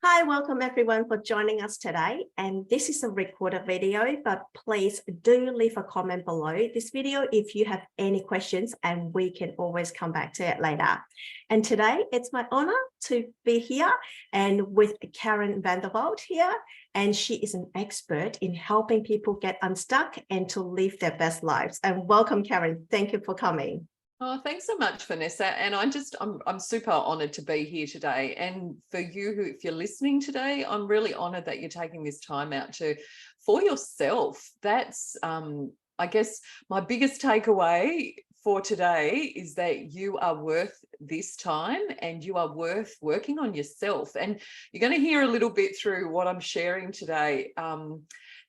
Hi, welcome everyone for joining us today. And this is a recorded video, but please do leave a comment below this video if you have any questions, and we can always come back to it later. And today it's my honor to be here and with Karen Vanderwald here. And she is an expert in helping people get unstuck and to live their best lives. And welcome, Karen. Thank you for coming. Oh, thanks so much, Vanessa. And I'm super honored to be here today. And for you, if you're listening today, I'm really honored that you're taking this time out for yourself. That's, I guess, my biggest takeaway for today is that you are worth this time and you are worth working on yourself. And you're going to hear a little bit through what I'm sharing today,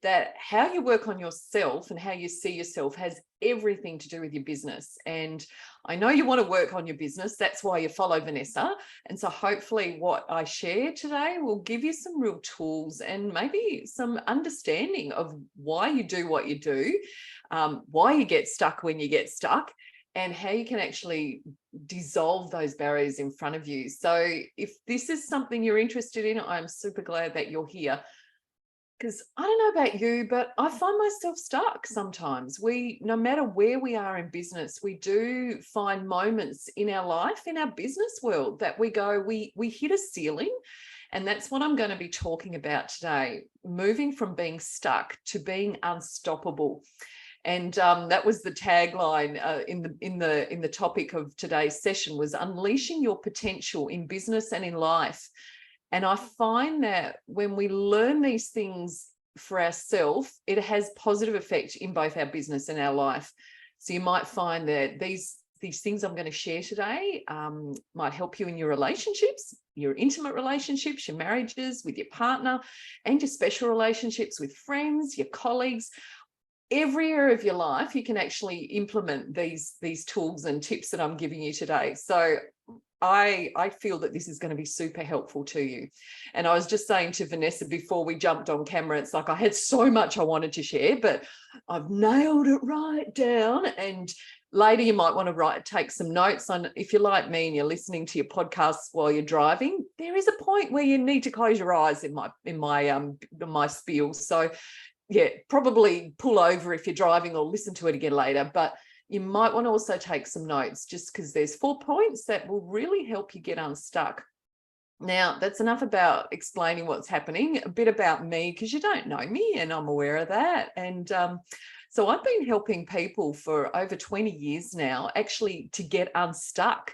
that how you work on yourself and how you see yourself has everything to do with your business. And I know you want to work on your business. That's why you follow Vanessa. And so hopefully what I share today will give you some real tools and maybe some understanding of why you do what you do, why you get stuck when you get stuck, and how you can actually dissolve those barriers in front of you. So if this is something you're interested in, I'm super glad that you're here. Because I don't know about you, but I find myself stuck sometimes. No matter where we are in business, we do find moments in our life, in our business world, that we hit a ceiling. And that's what I'm going to be talking about today, moving from being stuck to being unstoppable. And that was the tagline in the topic of today's session, was unleashing your potential in business and in life. And I find that when we learn these things for ourselves, it has positive effect in both our business and our life. So you might find that these things I'm going to share today might help you in your relationships, your intimate relationships, your marriages, with your partner, and your special relationships with friends, your colleagues. Every area of your life, you can actually implement these tools and tips that I'm giving you today. So I feel that this is going to be super helpful to you. And I was just saying to Vanessa before we jumped on camera, it's like I had so much I wanted to share, but I've nailed it right down. And later you might want to take some notes on, if you're like me and you're listening to your podcasts while you're driving, there is a point where you need to close your eyes in my spiel. So yeah, probably pull over if you're driving or listen to it again later. But you might want to also take some notes, just because there's 4 points that will really help you get unstuck. Now, that's enough about explaining what's happening. A bit about me, because you don't know me and I'm aware of that. And so I've been helping people for over 20 years now, actually, to get unstuck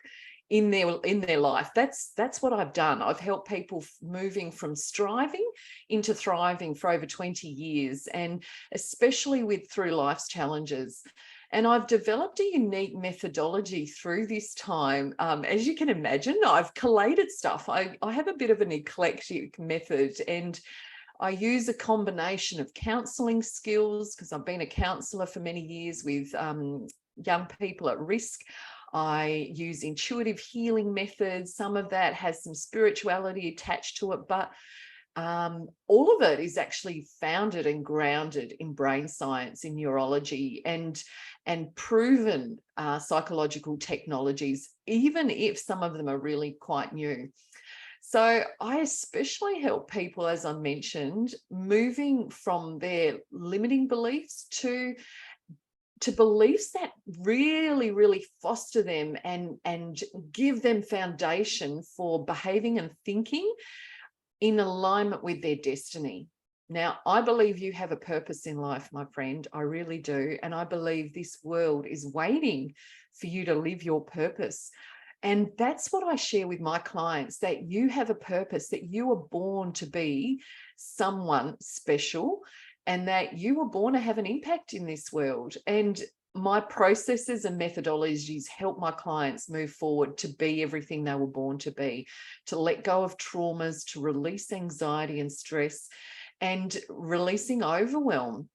in their life. That's what I've done. I've helped people moving from striving into thriving for over 20 years, and especially through life's challenges. And I've developed a unique methodology through this time. As you can imagine, I've collated stuff. I have a bit of an eclectic method, and I use a combination of counselling skills, because I've been a counsellor for many years with young people at risk. I use intuitive healing methods. Some of that has some spirituality attached to it, but all of it is actually founded and grounded in brain science, in neurology, and proven psychological technologies, even if some of them are really quite new. So I especially help people, as I mentioned, moving from their limiting beliefs to beliefs that really, really foster them and give them foundation for behaving and thinking in alignment with their destiny. Now, I believe you have a purpose in life, my friend. I really do. And I believe this world is waiting for you to live your purpose. And that's what I share with my clients, that you have a purpose, that you were born to be someone special, and that you were born to have an impact in this world. And my processes and methodologies help my clients move forward to be everything they were born to be, to let go of traumas, to release anxiety and stress, and releasing overwhelm.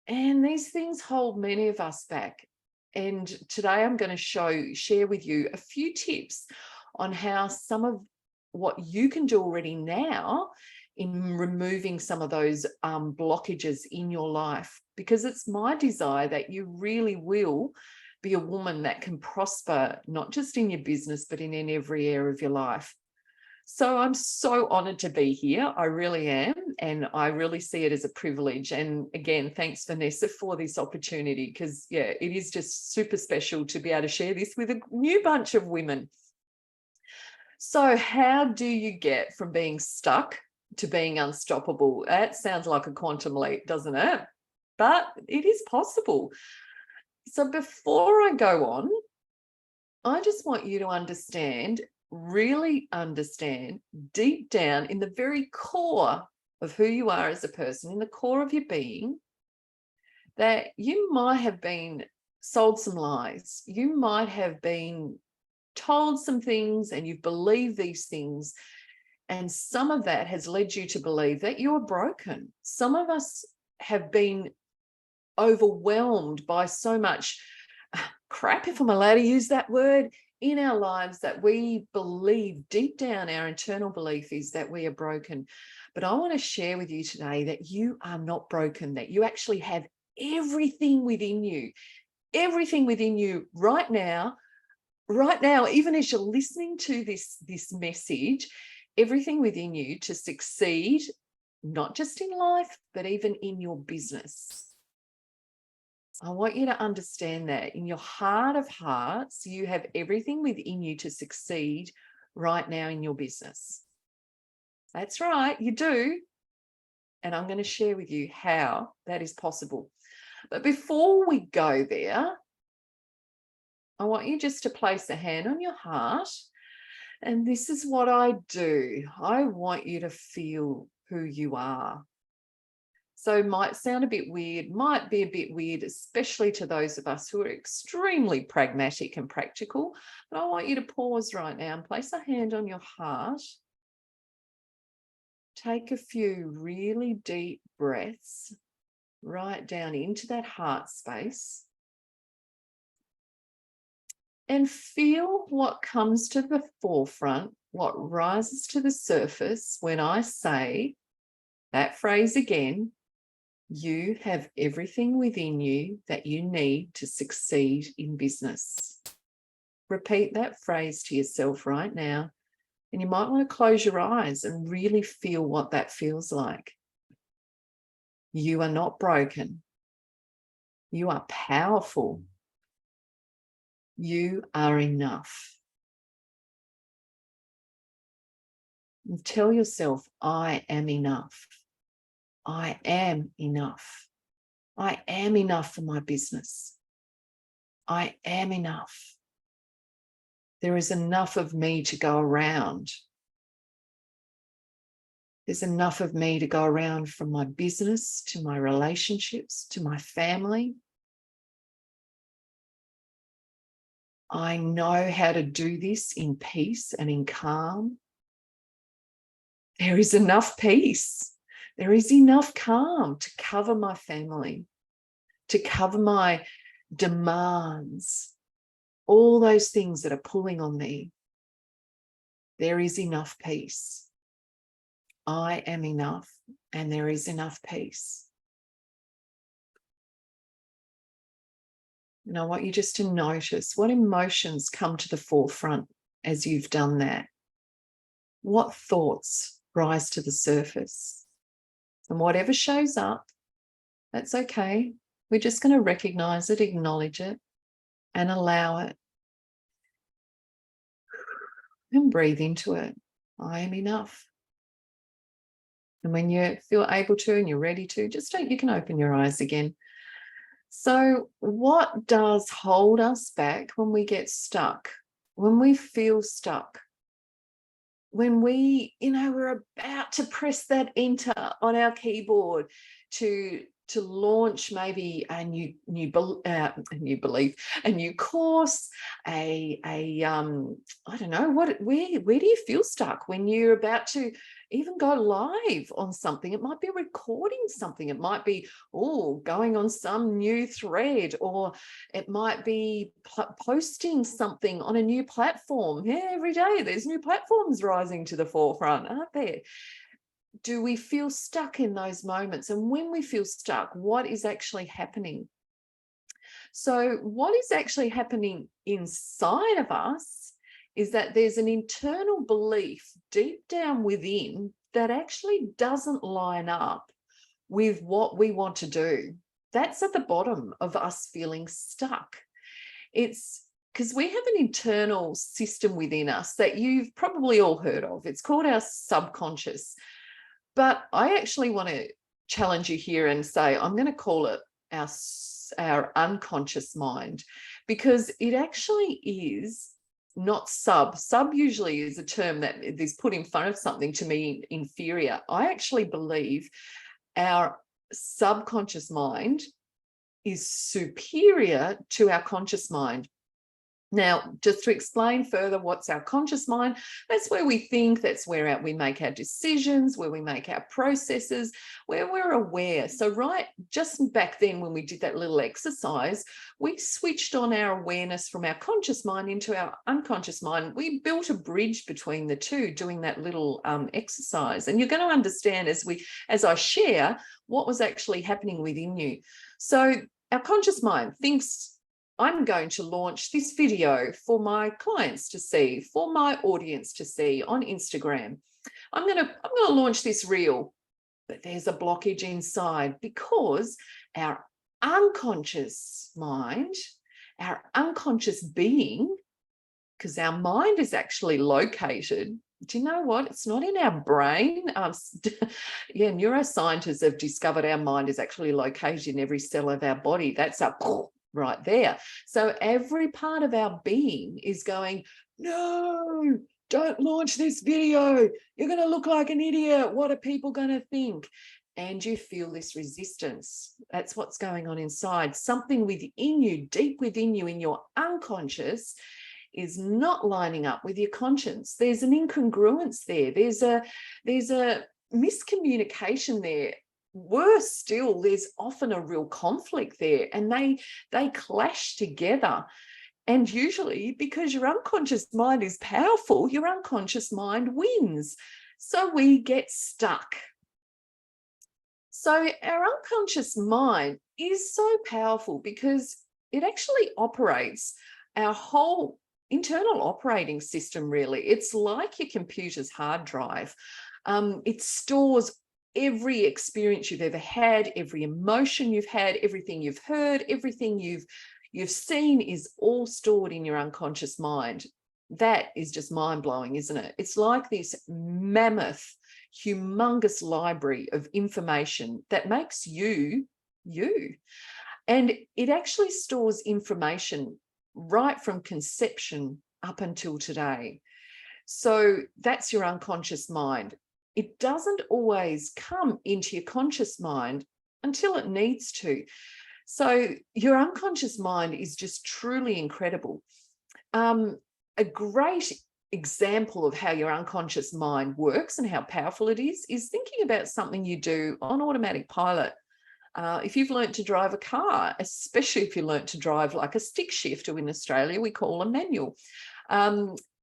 And these things hold many of us back. And today I'm going to share with you a few tips on how some of what you can do already now in removing some of those blockages in your life, because it's my desire that you really will be a woman that can prosper, not just in your business, but in every area of your life. So I'm so honored to be here. I really am. And I really see it as a privilege. And again, thanks, Vanessa, for this opportunity, because, yeah, it is just super special to be able to share this with a new bunch of women. So how do you get from being stuck to being unstoppable? That sounds like a quantum leap, doesn't it? But it is possible. So before I go on, I just want you to understand, really understand deep down in the very core of who you are as a person, in the core of your being, that you might have been sold some lies. You might have been told some things and you've believed these things. And some of that has led you to believe that you're broken. Some of us have been overwhelmed by so much crap, if I'm allowed to use that word, in our lives, that we believe deep down, our internal belief is that we are broken. But I want to share with you today that you are not broken, that you actually have everything within you right now, even as you're listening to this message, everything within you to succeed, not just in life, but even in your business. I want you to understand that in your heart of hearts, you have everything within you to succeed right now in your business. That's right, you do. And I'm going to share with you how that is possible. But before we go there, I want you just to place a hand on your heart. And this is what I do. I want you to feel who you are. So it might sound a bit weird, might be a bit weird, especially to those of us who are extremely pragmatic and practical. But I want you to pause right now and place a hand on your heart. Take a few really deep breaths right down into that heart space. And feel what comes to the forefront, what rises to the surface when I say that phrase again. You have everything within you that you need to succeed in business. Repeat that phrase to yourself right now. And you might want to close your eyes and really feel what that feels like. You are not broken. You are powerful. You are enough. And tell yourself, I am enough. I am enough. I am enough for my business. I am enough. There is enough of me to go around. There's enough of me to go around, from my business to my relationships to my family. I know how to do this in peace and in calm. There is enough peace. There is enough calm to cover my family, to cover my demands, all those things that are pulling on me. There is enough peace. I am enough, and there is enough peace. And I want you just to notice what emotions come to the forefront as you've done that. What thoughts rise to the surface? And whatever shows up, that's okay. We're just going to recognize it, acknowledge it, and allow it. And breathe into it. I am enough. And when you feel able to and you're ready to, you can open your eyes again. So what does hold us back when we get stuck, when we feel stuck? When we're about to press that enter on our keyboard to launch maybe a new belief, a new course, I don't know, where do you feel stuck when you're about to even go live on something? It might be recording something. It might be going on some new thread, or it might be posting something on a new platform. Yeah, every day there's new platforms rising to the forefront, aren't there? Do we feel stuck in those moments? And when we feel stuck, what is actually happening? So what is actually happening inside of us is that there's an internal belief deep down within that actually doesn't line up with what we want to do. That's at the bottom of us feeling stuck. It's because we have an internal system within us that you've probably all heard of. It's called our subconscious. But I actually want to challenge you here and say, I'm going to call it our unconscious mind, because it actually is not sub. Sub usually is a term that is put in front of something to mean inferior. I actually believe our subconscious mind is superior to our conscious mind. Now, just to explain further, what's our conscious mind? That's where we think, that's where we make our decisions, where we make our processes, where we're aware. So right, just back then when we did that little exercise, we switched on our awareness from our conscious mind into our unconscious mind. We built a bridge between the two doing that little exercise. And you're going to understand as I share what was actually happening within you. So our conscious mind thinks, I'm going to launch this video for my clients to see, for my audience to see on Instagram. I'm going to launch this reel, but there's a blockage inside because our unconscious mind, our unconscious being, because our mind is actually located. Do you know what? It's not in our brain. Neuroscientists have discovered our mind is actually located in every cell of our body. That's a right there. So every part of our being is going, no, don't launch this video. You're going to look like an idiot. What are people going to think? And you feel this resistance. That's what's going on inside. Something within you, deep within you, in your unconscious, is not lining up with your conscience. There's an incongruence there. There's a miscommunication there. Worse still, there's often a real conflict there, and they clash together. And usually, because your unconscious mind is powerful, your unconscious mind wins. So we get stuck. So our unconscious mind is so powerful because it actually operates our whole internal operating system, really. It's like your computer's hard drive. It stores every experience you've ever had, every emotion you've had, everything you've heard, everything you've seen is all stored in your unconscious mind. That is just mind-blowing, isn't it? It's like this mammoth, humongous library of information that makes you, you. And it actually stores information right from conception up until today. So that's your unconscious mind. It doesn't always come into your conscious mind until it needs to. So your unconscious mind is just truly incredible. A great example of how your unconscious mind works and how powerful it is thinking about something you do on automatic pilot. If you've learnt to drive a car, especially if you learnt to drive like a stick shift, or in Australia we call a manual.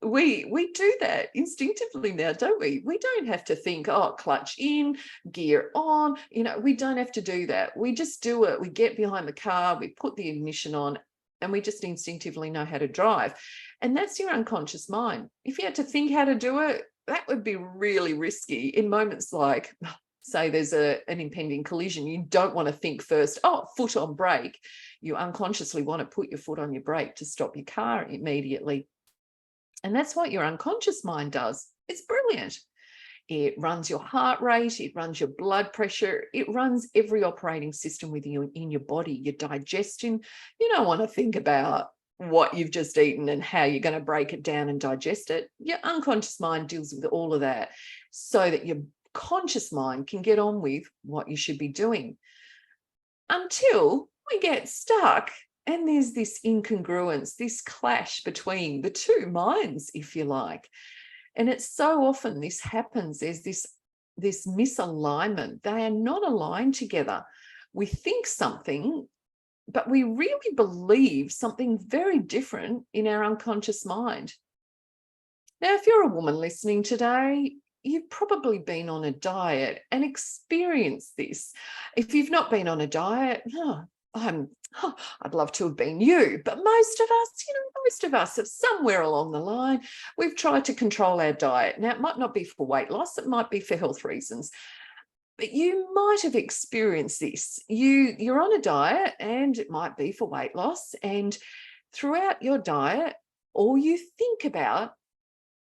We do that instinctively now, don't we? We don't have to think, oh, clutch in, gear on. We don't have to do that. We just do it. We get behind the car, we put the ignition on, and we just instinctively know how to drive. And that's your unconscious mind. If you had to think how to do it, that would be really risky in moments like, say there's an impending collision. You don't want to think first, oh, foot on brake. You unconsciously want to put your foot on your brake to stop your car immediately. And that's what your unconscious mind does. It's brilliant. It runs your heart rate, it runs your blood pressure, it runs every operating system within you, in your body, your digestion. You don't want to think about what you've just eaten and how you're going to break it down and digest it. Your unconscious mind deals with all of that so that your conscious mind can get on with what you should be doing, until we get stuck. And there's this incongruence, this clash between the two minds, if you like. And it's so often this happens. There's this misalignment. They are not aligned together. We think something, but we really believe something very different in our unconscious mind. Now, if you're a woman listening today, you've probably been on a diet and experienced this. If you've not been on a diet, I'd love to have been you, but most of us have somewhere along the line, we've tried to control our diet. Now, it might not be for weight loss, it might be for health reasons, but you might have experienced this. You're on a diet and it might be for weight loss, and throughout your diet, all you think about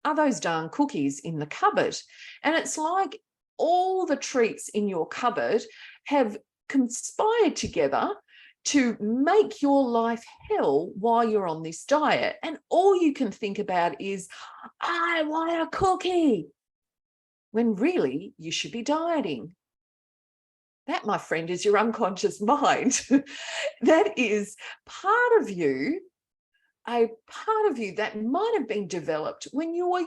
are those darn cookies in the cupboard. And it's like all the treats in your cupboard have conspired together to make your life hell while you're on this diet. And all you can think about is, I want a cookie, when really you should be dieting. That, my friend, is your unconscious mind. That is part of you, a part of you that might have been developed when you were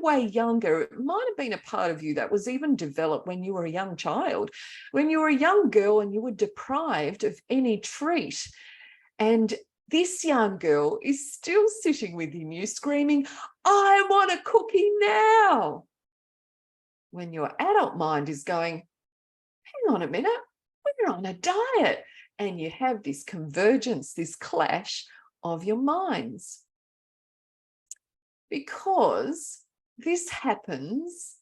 way younger. It might have been a part of you that was even developed when you were a young child, when you were a young girl and you were deprived of any treat. And this young girl is still sitting within you screaming, I want a cookie now. When your adult mind is going, hang on a minute, we're on a diet. And you have this convergence, this clash of your minds. Because this happens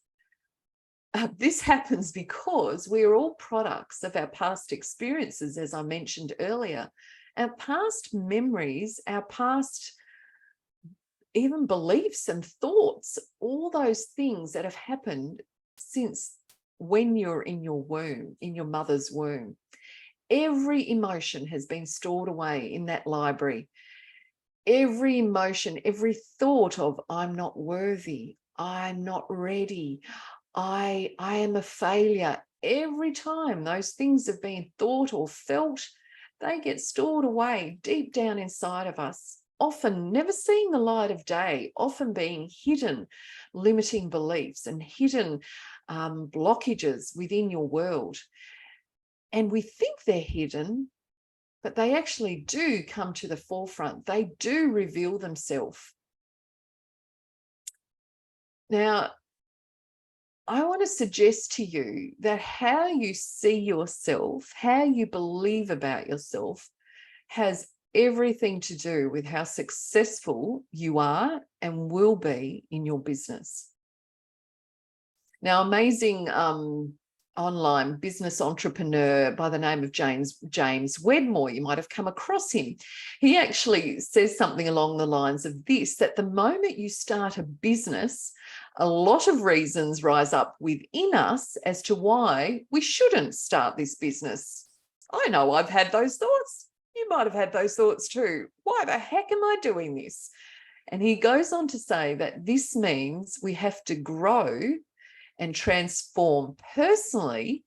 because we are all products of our past experiences, as I mentioned earlier. Our past memories, our past even beliefs and thoughts, all those things that have happened since when you're in your womb, in your mother's womb. Every emotion has been stored away in that library. Every emotion, every thought of I'm not worthy, I'm not ready, I am a failure. Every time those things have been thought or felt, they get stored away deep down inside of us, often never seeing the light of day, often being hidden limiting beliefs and hidden blockages within your world. And we think they're hidden, but they actually do come to the forefront. They do reveal themselves. Now, I want to suggest to you that how you see yourself, how you believe about yourself, has everything to do with how successful you are and will be in your business. Now, amazing online business entrepreneur by the name of James Wedmore, you might have come across him. He actually says something along the lines of this, that the moment you start a business, a lot of reasons rise up within us as to why we shouldn't start this business. I know I've had those thoughts. You might have had those thoughts too. Why the heck am I doing this? And he goes on to say that this means we have to grow and transform personally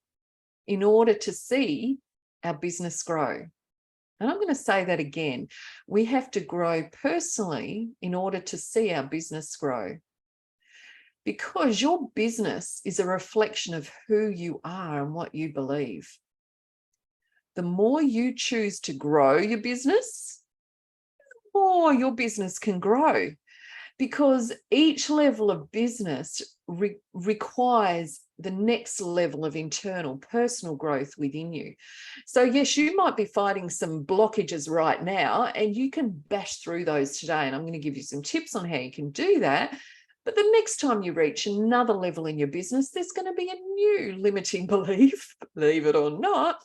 in order to see our business grow. And I'm going to say that again. We have to grow personally in order to see our business grow. Because your business is a reflection of who you are and what you believe. The more you choose to grow your business, the more your business can grow. Because each level of business requires the next level of internal personal growth within you. So yes, you might be fighting some blockages right now, and you can bash through those today. And I'm going to give you some tips on how you can do that. But the next time you reach another level in your business, there's going to be a new limiting belief, believe it or not,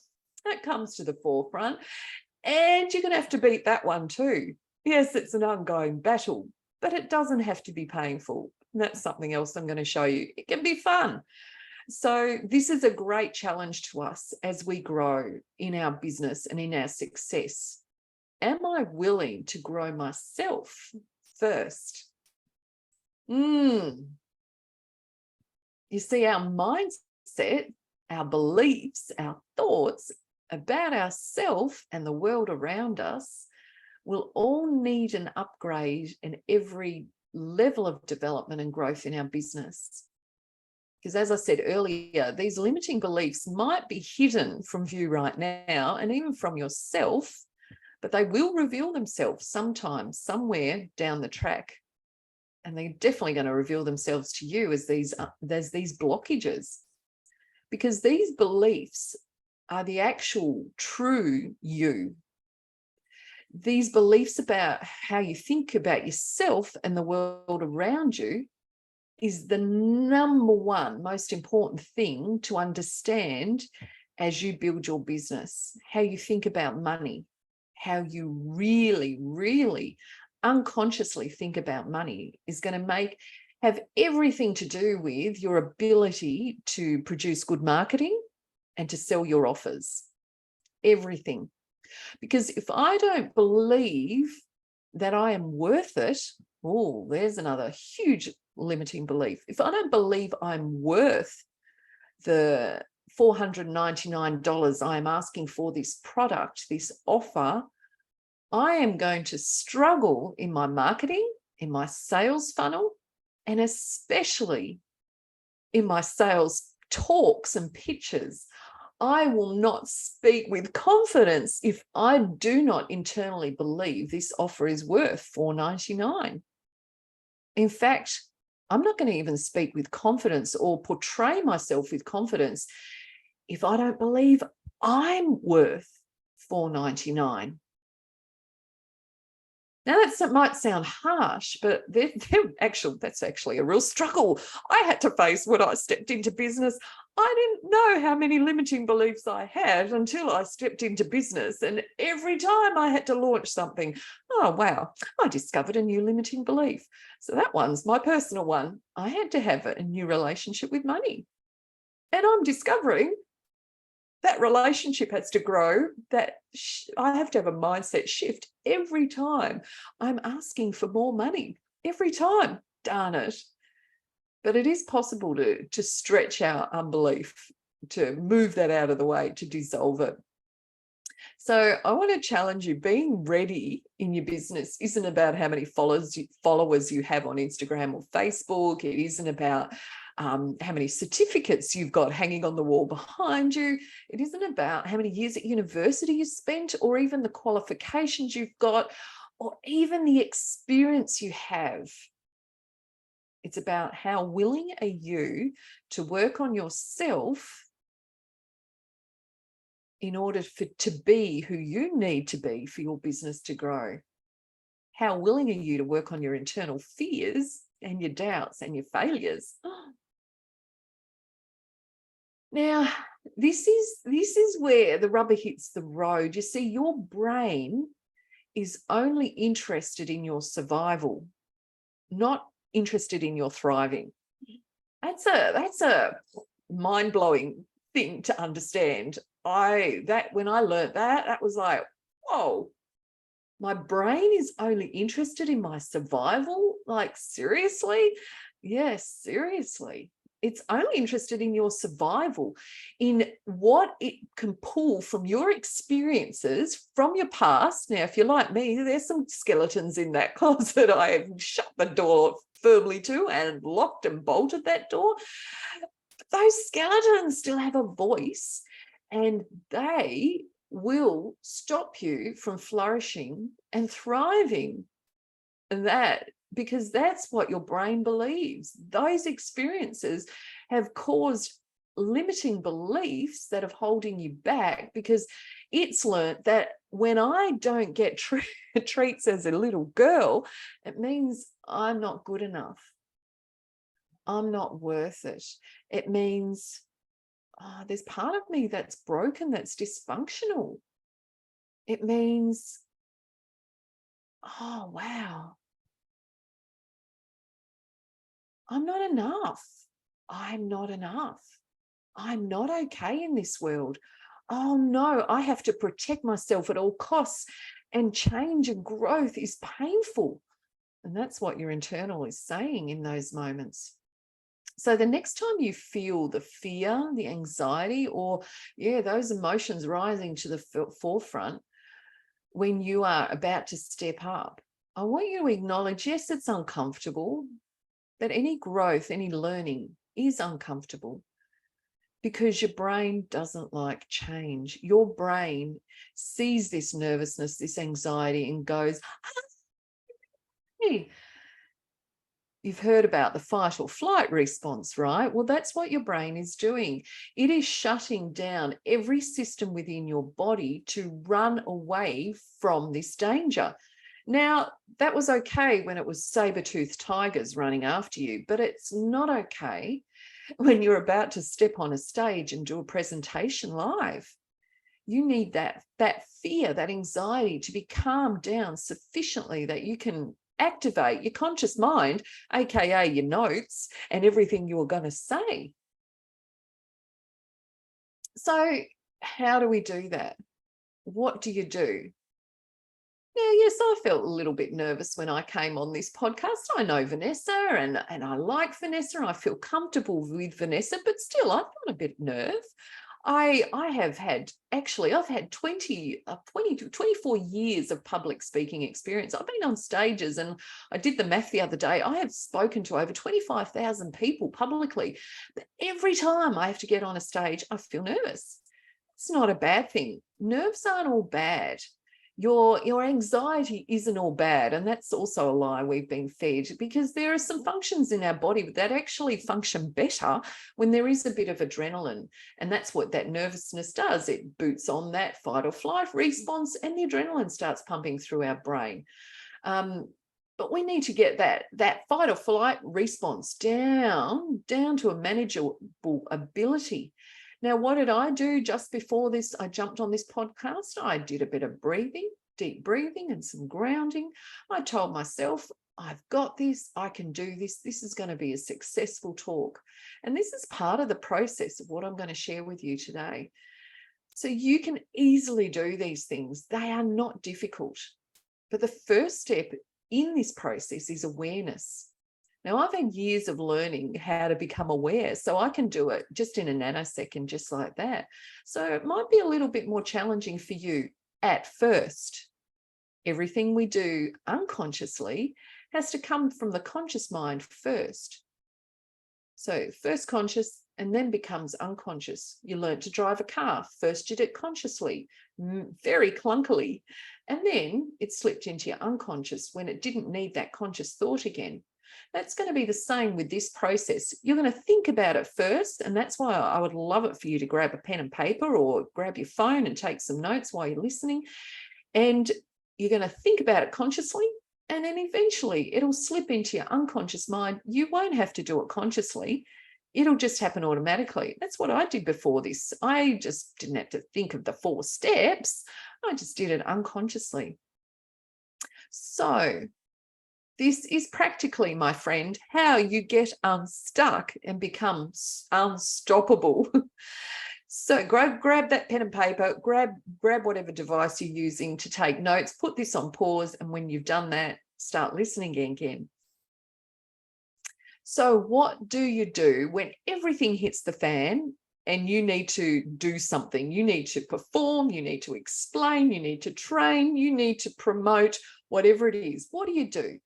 that comes to the forefront. And you're going to have to beat that one too. Yes, it's an ongoing battle, but it doesn't have to be painful. And that's something else I'm going to show you. It can be fun. So this is a great challenge to us as we grow in our business and in our success. Am I willing to grow myself first? You see, our mindset, our beliefs, our thoughts about ourselves and the world around us will all need an upgrade in every level of development and growth in our business. Because as I said earlier, these limiting beliefs might be hidden from view right now and even from yourself, but they will reveal themselves sometime, somewhere down the track. And they're definitely going to reveal themselves to you as these blockages. Because these beliefs are the actual true you. These beliefs about how you think about yourself and the world around you is the number one most important thing to understand as you build your business. How you think about money, how you really, really unconsciously think about money is going to have everything to do with your ability to produce good marketing and to sell your offers. Everything. Because if I don't believe that I am worth it, oh, there's another huge limiting belief. If I don't believe I'm worth the $499 I'm asking for this product, this offer, I am going to struggle in my marketing, in my sales funnel, and especially in my sales talks and pitches. I will not speak with confidence if I do not internally believe this offer is worth $499. In fact, I'm not going to even speak with confidence or portray myself with confidence if I don't believe I'm worth $499. Now, that might sound harsh, but that's actually a real struggle I had to face when I stepped into business. I didn't know how many limiting beliefs I had until I stepped into business. And every time I had to launch something, oh, wow, I discovered a new limiting belief. So that one's my personal one. I had to have a new relationship with money. And I'm discovering that relationship has to grow, that I have to have a mindset shift every time I'm asking for more money. Every time, darn it. But it is possible to stretch our unbelief, to move that out of the way, to dissolve it. So I want to challenge you. Being ready in your business isn't about how many followers you have on Instagram or Facebook. It isn't about how many certificates you've got hanging on the wall behind you. It isn't about how many years at university you spent, or even the qualifications you've got, or even the experience you have. It's about how willing are you to work on yourself in order to be who you need to be for your business to grow. How willing are you to work on your internal fears and your doubts and your failures? Now, this is where the rubber hits the road. You see, your brain is only interested in your survival, not interested in your thriving. That's a mind-blowing thing to understand. When I learned that was like, whoa, my brain is only interested in my survival? Like, seriously? Yes, seriously. It's only interested in your survival, in what it can pull from your experiences from your past. Now, if you're like me, there's some skeletons in that closet I have shut the door firmly to and locked and bolted that door. Those skeletons still have a voice, and they will stop you from flourishing and thriving. And that, because that's what your brain believes. Those experiences have caused limiting beliefs that are holding you back, because it's learnt that when I don't get treats as a little girl, it means I'm not good enough. I'm not worth it. It means there's part of me that's broken, that's dysfunctional. It means, oh, wow, I'm not enough. I'm not enough. I'm not okay in this world. Oh no, I have to protect myself at all costs, and change and growth is painful. And that's what your internal is saying in those moments. So the next time you feel the fear, the anxiety, or those emotions rising to the forefront when you are about to step up, I want you to acknowledge, yes, it's uncomfortable, but any growth, any learning is uncomfortable, because your brain doesn't like change. Your brain sees this nervousness, this anxiety, and goes, hey, You've heard about the fight or flight response, right? Well, that's what your brain is doing. It is shutting down every system within your body to run away from this danger. Now, that was okay when it was saber-toothed tigers running after you, but it's not okay when you're about to step on a stage and do a presentation live. You need that fear, that anxiety to be calmed down sufficiently that you can activate your conscious mind, aka your notes and everything you're going to say. So how do we do that? What do you do? Now, yes, I felt a little bit nervous when I came on this podcast. I know Vanessa and I like Vanessa and I feel comfortable with Vanessa, but still I've got a bit nerve. I've had 24 years of public speaking experience. I've been on stages, and I did the math the other day. I have spoken to over 25,000 people publicly. But every time I have to get on a stage, I feel nervous. It's not a bad thing. Nerves aren't all bad. Your anxiety isn't all bad, and that's also a lie we've been fed, because there are some functions in our body that actually function better when there is a bit of adrenaline, and that's what that nervousness does. It boots on that fight or flight response, and the adrenaline starts pumping through our brain. But we need to get that fight or flight response down to a manageable ability. Now, what did I do just before this? I jumped on this podcast. I did a bit of breathing, deep breathing and some grounding. I told myself, I've got this, I can do this. This is going to be a successful talk. And this is part of the process of what I'm going to share with you today. So you can easily do these things. They are not difficult. But the first step in this process is awareness. Now, I've had years of learning how to become aware, so I can do it just in a nanosecond, just like that. So it might be a little bit more challenging for you at first. Everything we do unconsciously has to come from the conscious mind first. So first conscious and then becomes unconscious. You learn to drive a car. First you did it consciously, very clunkily, and then it slipped into your unconscious when it didn't need that conscious thought again. That's going to be the same with this process. You're going to think about it first, and that's why I would love it for you to grab a pen and paper or grab your phone and take some notes while you're listening. And you're going to think about it consciously, and then eventually it'll slip into your unconscious mind. You won't have to do it consciously. It'll just happen automatically. That's what I did before this. I just didn't have to think of the 4 steps. I just did it unconsciously. So this is practically, my friend, how you get unstuck and become unstoppable. So grab that pen and paper, grab whatever device you're using to take notes, put this on pause, and when you've done that, start listening again. So what do you do when everything hits the fan and you need to do something? You need to perform, you need to explain, you need to train, you need to promote, whatever it is. What do you do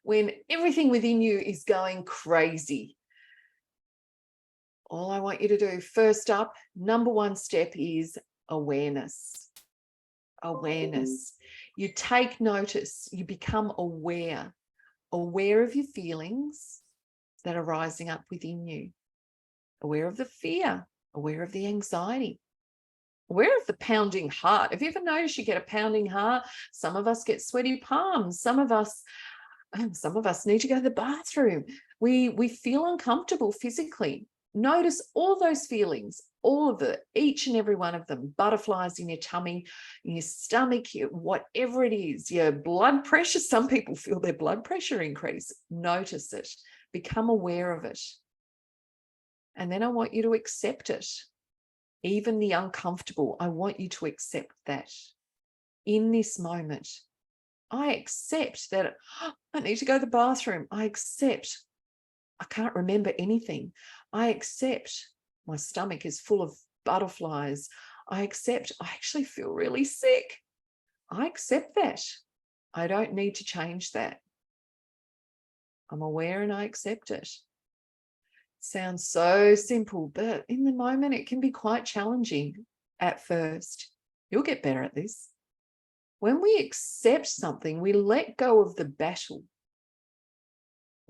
when everything within you is going crazy? All I want you to do, first up, number 1 step is awareness. Awareness. You take notice, you become aware of your feelings that are rising up within you, aware of the fear, aware of the anxiety, aware of the pounding heart. Have you ever noticed you get a pounding heart? Some of us get sweaty palms. Some of us need to go to the bathroom. We feel uncomfortable physically. Notice all those feelings, all of it, each and every one of them. Butterflies in your tummy, in your stomach, whatever it is, your blood pressure. Some people feel their blood pressure increase. Notice it. Become aware of it. And then I want you to accept it. Even the uncomfortable, I want you to accept that. In this moment, I accept that I need to go to the bathroom. I accept I can't remember anything. I accept my stomach is full of butterflies. I accept I actually feel really sick. I accept that. I don't need to change that. I'm aware and I accept it. Sounds so simple, but in the moment it can be quite challenging at first. You'll get better at this. When we accept something, we let go of the battle.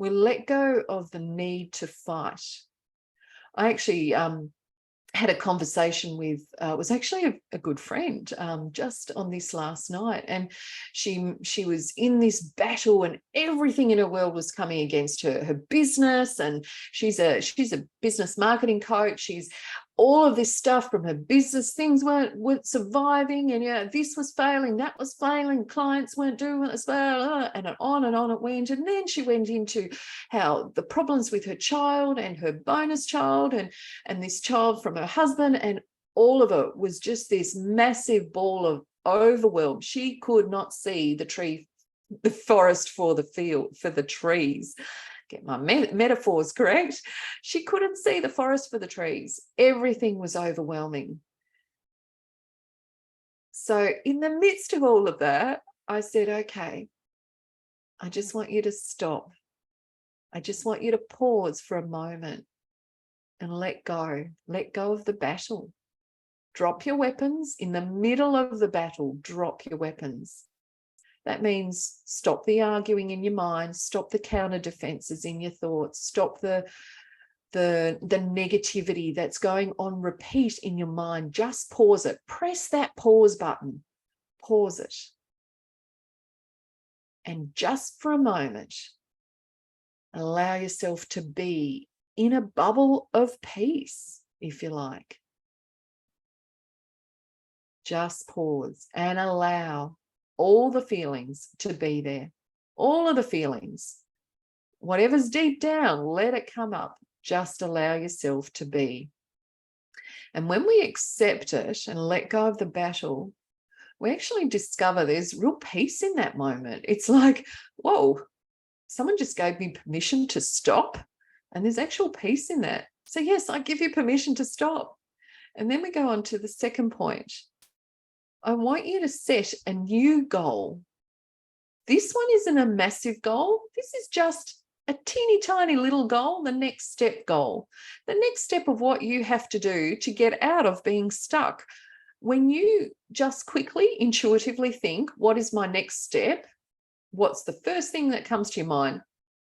We let go of the need to fight. I actually had a conversation with, was actually a good friend just on this last night. And she was in this battle and everything in her world was coming against her business. And she's a business marketing coach. She's all of this stuff from her business, things weren't surviving, and this was failing, that was failing, clients weren't doing it, and on it went. And then she went into how the problems with her child and her bonus child and this child from her husband, and all of it was just this massive ball of overwhelm. She could not see the forest for the trees. Get my metaphors correct. She couldn't see the forest for the trees. Everything was overwhelming. So in the midst of all of that, I said, okay, I just want you to stop. I just want you to pause for a moment and let go of the battle. Drop your weapons in the middle of the battle. Drop your weapons. That means stop the arguing in your mind, stop the counter defenses in your thoughts, stop the negativity that's going on repeat in your mind. Just pause it. Press that pause button. Pause it. And just for a moment, allow yourself to be in a bubble of peace, if you like. Just pause and allow all the feelings to be there. All of the feelings. Whatever's deep down, let it come up. Just allow yourself to be. And when we accept it and let go of the battle, we actually discover there's real peace in that moment. It's like, whoa, someone just gave me permission to stop, and there's actual peace in that. So yes, I give you permission to stop. And then we go on to the second point. I want you to set a new goal. This one isn't a massive goal. This is just a teeny tiny little goal, the next step goal, the next step of what you have to do to get out of being stuck. When you just quickly, intuitively think, what is my next step? What's the first thing that comes to your mind?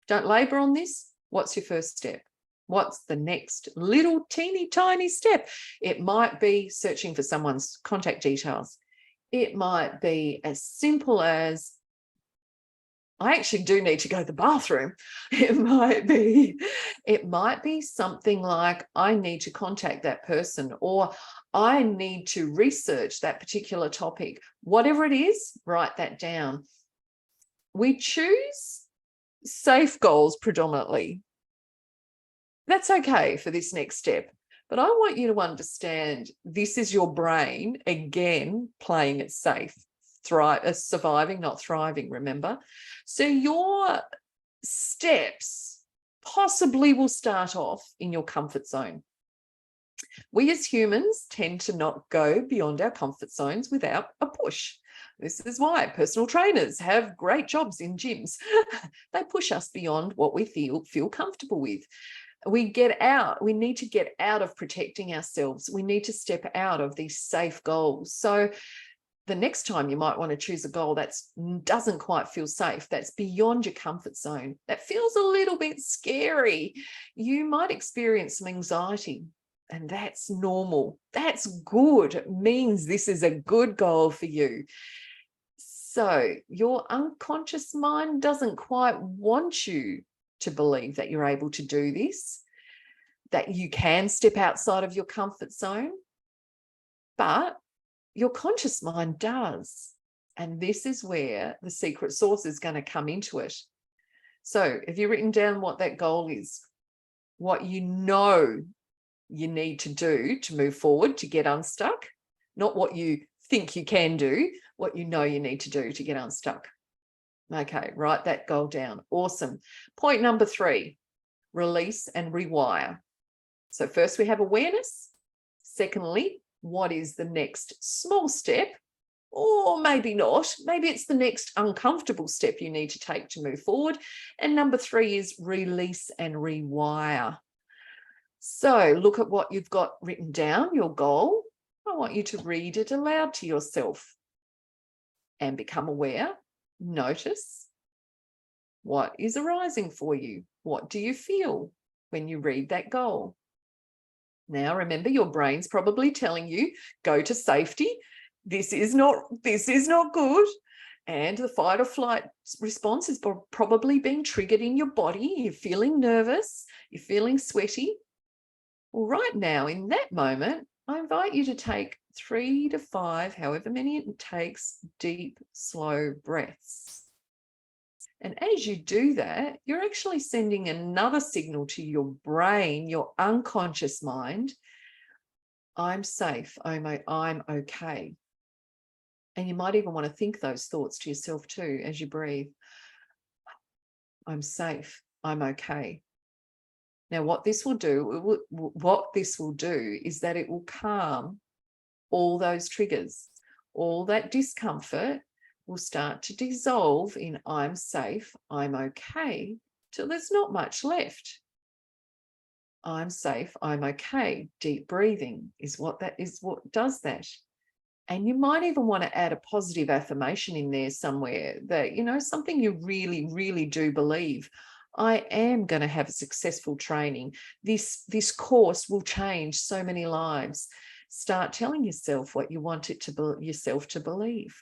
Don't labor on this. What's your first step? What's the next little teeny tiny step? It might be searching for someone's contact details. It might be as simple as, I actually do need to go to the bathroom. It might be something like, I need to contact that person, or I need to research that particular topic. Whatever it is, write that down. We choose safe goals predominantly. That's okay for this next step. But I want you to understand this is your brain, again, playing it safe, surviving, not thriving, remember? So your steps possibly will start off in your comfort zone. We as humans tend to not go beyond our comfort zones without a push. This is why personal trainers have great jobs in gyms. They push us beyond what we feel comfortable with. We need to get out of protecting ourselves. We need to step out of these safe goals. So the next time you might want to choose a goal that doesn't quite feel safe, that's beyond your comfort zone, that feels a little bit scary, you might experience some anxiety, and that's normal. That's good. It means this is a good goal for you. So your unconscious mind doesn't quite want you to believe that you're able to do this, that you can step outside of your comfort zone, but your conscious mind does. And this is where the secret sauce is going to come into it. So have you written down what that goal is? What you know you need to do to move forward, to get unstuck? Not what you think you can do, what you know you need to do to get unstuck. Okay, write that goal down. Awesome. Point number 3, release and rewire. So first we have awareness. Secondly, what is the next small step? Or maybe not. Maybe it's the next uncomfortable step you need to take to move forward. And number 3 is release and rewire. So look at what you've got written down, your goal. I want you to read it aloud to yourself and become aware. Notice What is arising for you? What do you feel when you read that goal? Now, remember, your brain's probably telling you, go to safety. This is not good. And the fight or flight response is probably being triggered in your body. You're feeling nervous. You're feeling sweaty. Well, right now, in that moment, I invite you to take 3 to 5, however many it takes, deep, slow breaths. And as you do that, you're actually sending another signal to your brain, your unconscious mind. I'm safe. I'm okay. And you might even want to think those thoughts to yourself too as you breathe. I'm safe. I'm okay. Now, what this will do is that it will calm all those triggers. All that discomfort will start to dissolve in I'm safe, I'm okay, till there's not much left. I'm safe, I'm okay. Deep breathing is what does that. And you might even want to add a positive affirmation in there somewhere that, something you really, really do believe. I am going to have a successful training. This course will change so many lives. Start telling yourself what you want yourself to believe.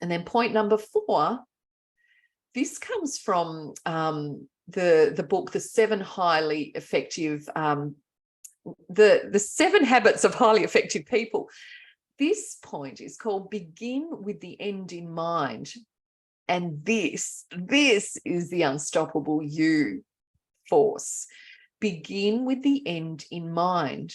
And then point number 4, this comes from the book, The 7 Highly Effective, the 7 Habits of Highly Effective People. This point is called Begin with the End in Mind. And this is the unstoppable you force. Begin with the end in mind.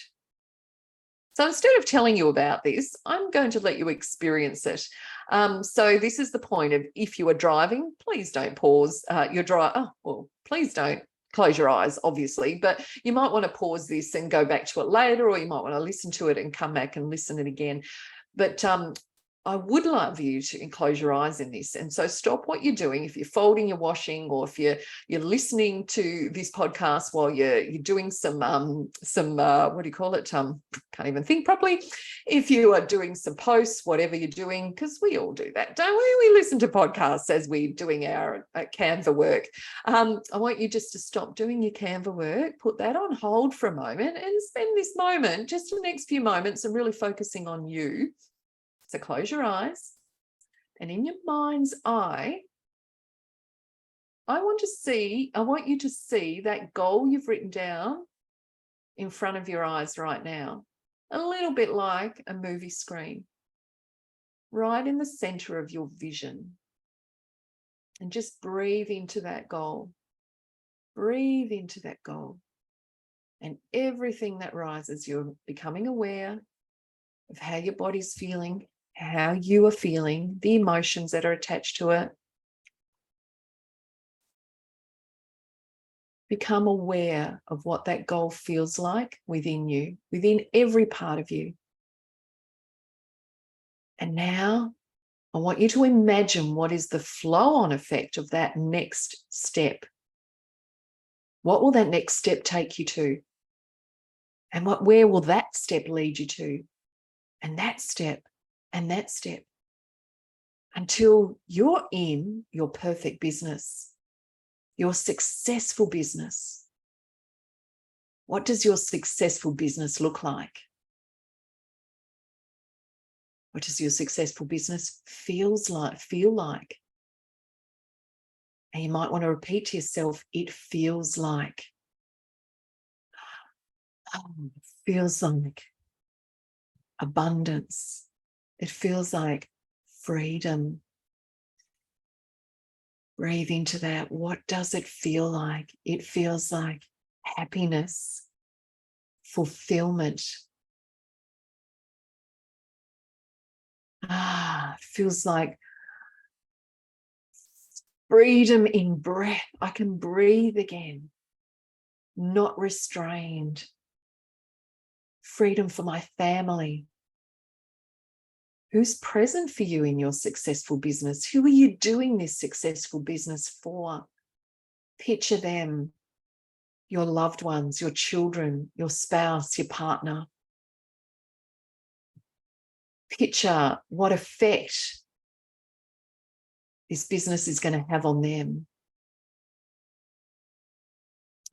So instead of telling you about this, I'm going to let you experience it. So this is the point of, if you are driving, please don't pause your drive. Oh, well, please don't close your eyes, obviously, but you might want to pause this and go back to it later, or you might want to listen to it and come back and listen it again. But I would love you to close your eyes in this. And so stop what you're doing. If you're folding your washing, or if you're listening to this podcast while you're doing some what do you call it? Can't even think properly. If you are doing some posts, whatever you're doing, because we all do that, don't we? We listen to podcasts as we're doing our Canva work. I want you just to stop doing your Canva work, put that on hold for a moment, and spend this moment, just the next few moments, and really focusing on you. So close your eyes, and in your mind's eye, I want you to see that goal you've written down in front of your eyes right now, a little bit like a movie screen, right in the center of your vision. And just breathe into that goal. Breathe into that goal. And everything that rises, you're becoming aware of how your body's feeling, how you are feeling, the emotions that are attached to it. Become aware of what that goal feels like within you, within every part of you. And now I want you to imagine what is the flow-on effect of that next step. What will that next step take you to? And where will that step lead you to? And that step, and that step, until you're in your perfect business, your successful business. What does your successful business look like? What does your successful business feel like? And you might want to repeat to yourself, it feels like. It feels like abundance. It feels like freedom. Breathe into that. What does it feel like? It feels like happiness, fulfillment. It feels like freedom in breath. I can breathe again, not restrained. Freedom for my family. Who's present for you in your successful business? Who are you doing this successful business for? Picture them, your loved ones, your children, your spouse, your partner. Picture what effect this business is going to have on them.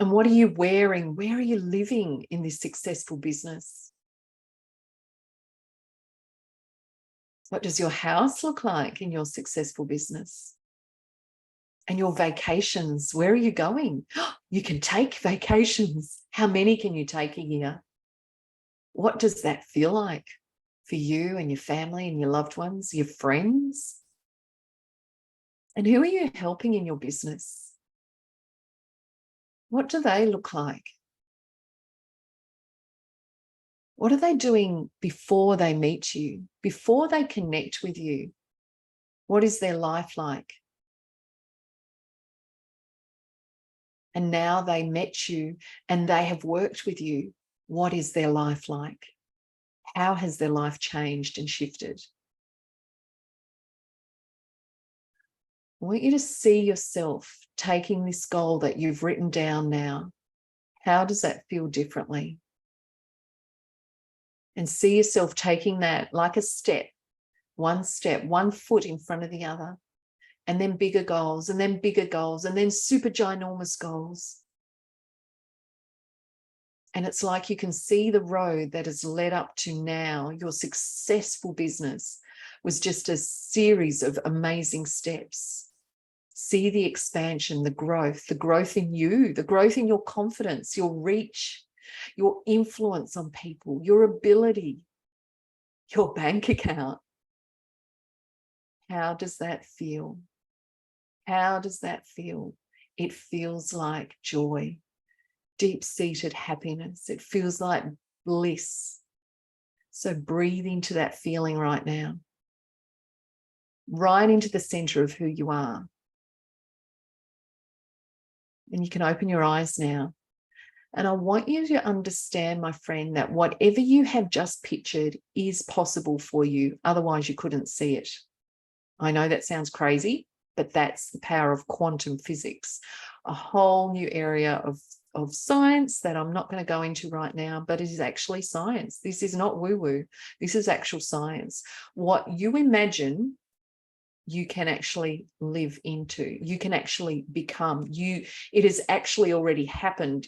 And what are you wearing? Where are you living in this successful business? What does your house look like in your successful business? And your vacations, where are you going? You can take vacations. How many can you take a year? What does that feel like for you and your family and your loved ones, your friends? And who are you helping in your business? What do they look like? What are they doing before they meet you, before they connect with you? What is their life like? And now they met you and they have worked with you. What is their life like? How has their life changed and shifted? I want you to see yourself taking this goal that you've written down now. How does that feel differently? And see yourself taking that like a step, one foot in front of the other, and then bigger goals, and then bigger goals, and then super ginormous goals. And it's like you can see the road that has led up to now. Your successful business was just a series of amazing steps. See the expansion, the growth in you, the growth in your confidence, your reach, your influence on people, your ability, your bank account. How does that feel? How does that feel? It feels like joy, deep-seated happiness. It feels like bliss. So breathe into that feeling right now, right into the center of who you are. And you can open your eyes now. And I want you to understand, my friend, that whatever you have just pictured is possible for you. Otherwise, you couldn't see it. I know that sounds crazy, but that's the power of quantum physics, a whole new area of science that I'm not going to go into right now, but it is actually science. This is not woo-woo. This is actual science. What you imagine, you can actually live into. You can actually become. It has actually already happened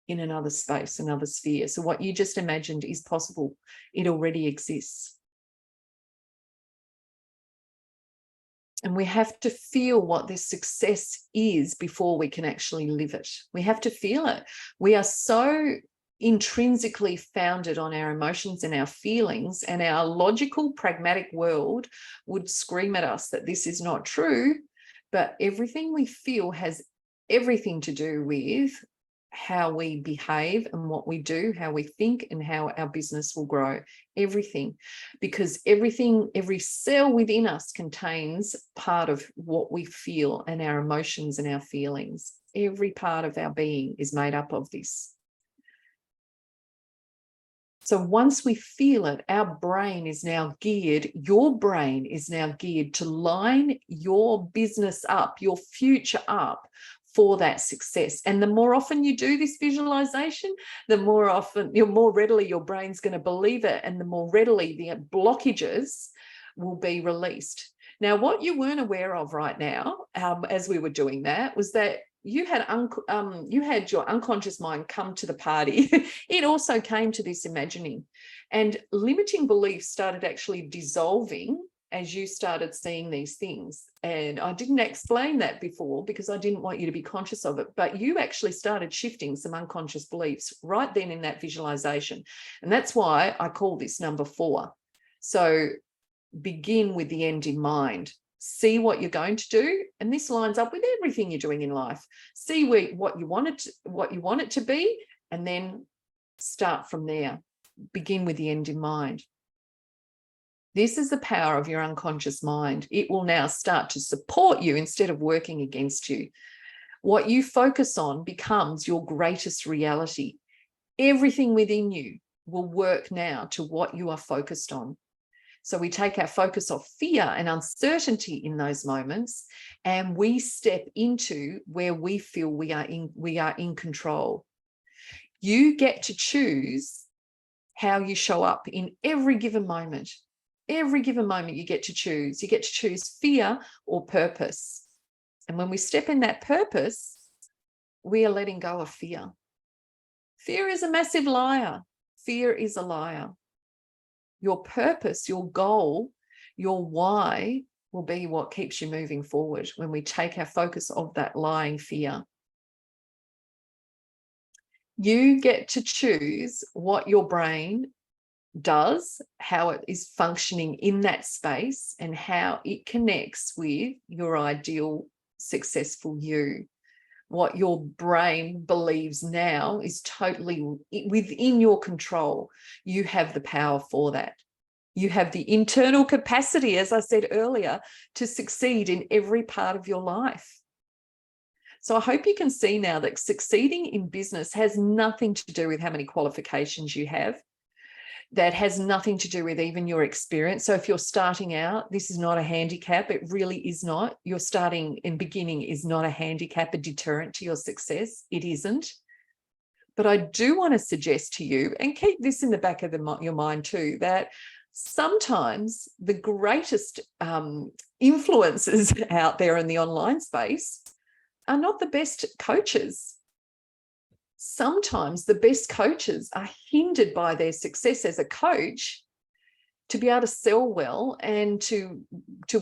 in another space, another sphere. So what you just imagined is possible. It already exists. And we have to feel what this success is before we can actually live it. We have to feel it. We are so intrinsically founded on our emotions and our feelings, and our logical, pragmatic world would scream at us that this is not true. But everything we feel has everything to do with how we behave and what we do, how we think, and how our business will grow. Everything, because every cell within us contains part of what we feel and our emotions and our feelings. Every part of our being is made up of this. So once we feel it, our brain is now geared, your brain is now geared to line your business up, your future up for that success. And the more often you do this visualization, the more readily your brain's going to believe it, and the more readily the blockages will be released. Now, what you weren't aware of right now, as we were doing that, was that you had your unconscious mind come to the party. It also came to this imagining, and limiting beliefs started actually dissolving as you started seeing these things. And I didn't explain that before because I didn't want you to be conscious of it, but you actually started shifting some unconscious beliefs right then in that visualization. And that's why I call this number 4. So begin with the end in mind. See what you're going to do, and this lines up with everything you're doing in life. See what you want it to be, and then start from there. Begin with the end in mind. This is the power of your unconscious mind. It will now start to support you instead of working against you. What you focus on becomes your greatest reality. Everything within you will work now to what you are focused on. So we take our focus off fear and uncertainty in those moments, and we step into where we feel we are in control. You get to choose how you show up in every given moment. Every given moment you get to choose. You get to choose fear or purpose. And when we step in that purpose, we are letting go of fear. Fear is a massive liar. Fear is a liar. Your purpose, your goal, your why will be what keeps you moving forward when we take our focus off that lying fear. You get to choose what your brain does, how it is functioning in that space, and how it connects with your ideal successful you. What your brain believes now is totally within your control. You have the power for that. You have the internal capacity, as I said earlier, to succeed in every part of your life. So I hope you can see now that succeeding in business has nothing to do with how many qualifications you have. That has nothing to do with even your experience. So if you're starting out, this is not a handicap. It really is not. Your starting and beginning is not a handicap, a deterrent to your success. It isn't. But I do want to suggest to you, and keep this in the back of your mind too, that sometimes the greatest influencers out there in the online space are not the best coaches. Sometimes the best coaches are hindered by their success as a coach to be able to sell well and to